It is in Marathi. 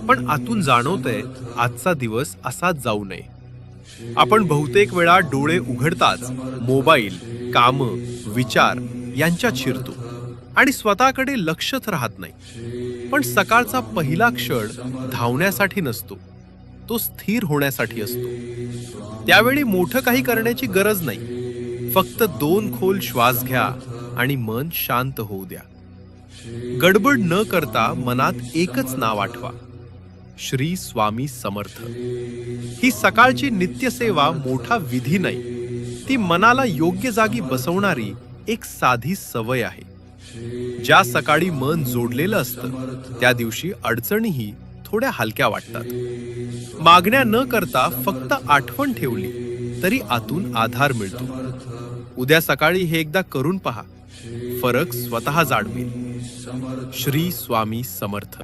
पण आतून जाणवतंय आजचा दिवस असाच जाऊ नये. आपण बहुतेक वेळा डोळे उघडताच मोबाईल, कामं, विचार यांच्यात शिरतो आणि स्वतःकडे लक्षच राहत नाही. पण सकाळचा पहिला क्षण धावण्यासाठी नसतो, तो स्थिर होण्यासाठी असतो. त्यावेळी मोठं काही करण्याची गरज नाही, फक्त 2 खोल श्वास घ्या आणि मन शांत होऊ द्या. गडबड न करता मनात एकच नाव आठवा, श्री स्वामी समर्थ. ही सकाळची नित्यसेवा मोठा विधी नाही, ती मनाला योग्य जागी बसवणारी एक साधी सवय आहे. ज्या सकाळी मन जोडलेलं असतं त्या दिवशी अडचणीही थोड्या हलक्या वाटतात. मागण्या न करता फक्त आठवण ठेवली तरी आतून आधार मिळतो. उद्या सकाळी हे एकदा करून पहा, फरक स्वतः जाणवेल. श्री स्वामी समर्थ.